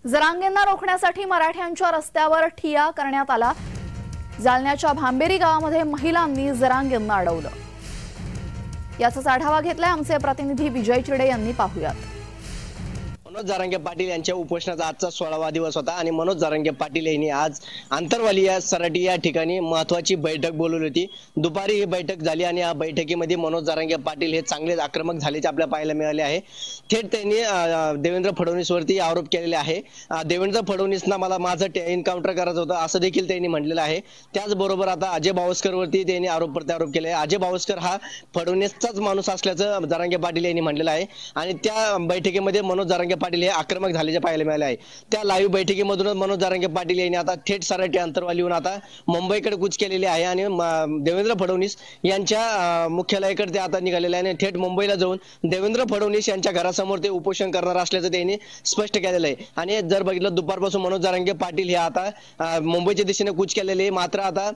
जरांगेंना रोखण्यासाठी मराठ्यांच्या रस्त्यावर ठिय्या करण्यात आला। जालन्याच्या भांबेरी गावामध्ये महिलांनी जरांगेंना अडवलं। याचाच आढावा घेतलाय आमचे प्रतिनिधी विजय चिडे यांनी। पाहूयात। मनोज जरांगे पाटील यांच्या उपोषणाचा आजचा 16वा दिवस होता आणि मनोज जरांगे पाटील यांनी आज आंतरवाली या सराटी या ठिकाणी महत्त्वाची बैठक बोलवली होती। दुपारी ही बैठक झाली आणि या बैठकीमध्ये मनोज जरांगे पाटील हे चांगलेच आक्रमक झाल्याचे आपल्याला पाहायला मिळाले आहे। थेट त्यांनी देवेंद्र फडणवीसवरती आरोप केलेले आहे। देवेंद्र फडणवीसना मला माझं एन्काउंटर करायचं होतं असं देखील त्यांनी म्हटलेलं आहे। त्याचबरोबर आता अजय बावस्करवरती त्यांनी आरोप प्रत्यारोप केले आहे। अजय बावस्कर हा फडणवीसचाच माणूस असल्याचं जरांगे पाटील यांनी म्हटलेलं आहे आणि त्या बैठकीमध्ये मनोज जरांगे पाटील हे आक्रमक झाल्याचे पाहायला मिळाले आहे। त्या लाईव्ह बैठकीमधून मनोज जरांगे पाटील यांनी आता थेट सराटी अंतरवाली येऊन आता मुंबईकडे कूच केलेली आहे आणि देवेंद्र फडणवीस यांच्या मुख्यालयाकडे ते आता निघालेले आहे आणि थेट मुंबईला जाऊन देवेंद्र फडणवीस यांच्या घरासमोर ते उपोषण करणार असल्याचं त्यांनी स्पष्ट केलेलं आहे। आणि जर बघितलं दुपारपासून मनोज जरांगे पाटील हे आता मुंबईच्या दिशेने कूच केलेले आहे। मात्र आता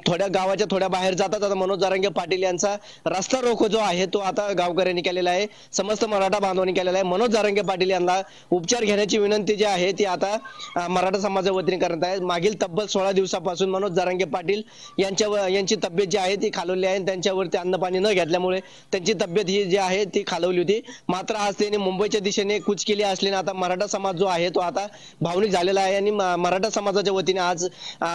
थोड्या गावाच्या थोड्या बाहेर जातात आता मनोज जरांगे पाटील यांचा रस्ता रोको जो आहे तो आता गावकऱ्यांनी केलेला आहे, समस्त मराठा बांधवांनी केलेला आहे। मनोज जरांगे पाटील यांना उपचार घेण्याची विनंती जी आहे ती आता मराठा समाजाच्या वतीने करण्यात आहे। मागील तब्बल 16 दिवसापासून मनोज जरांगे पाटील यांची तब्येत जी आहे ती खालवली आहे। त्यांच्यावरती अन्न पाणी न घेतल्यामुळे त्यांची तब्येत ही जी आहे ती खालवली होती। मात्र आज त्यांनी मुंबईच्या दिशेने कूच केली असल्याने आता मराठा समाज जो आहे तो आता भावनिक झालेला आहे आणि मराठा समाजाच्या वतीने आज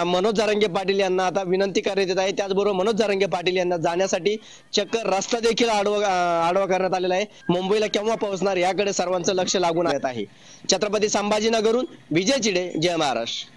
मनोज जरांगे पाटील यांना आता विनंती करण्यात येत आहे। त्याचबरोबर मनोज जरांगे पाटील यांना जाण्यासाठी चक्क रस्ता देखील आडवा करण्यात आलेला आहे। मुंबईला केव्हा पोहोचणार याकडे सर्वांचं लक्ष लागून आहे। छत्रपती संभाजीनगरहून विजय चिडे, जय महाराष्ट्र।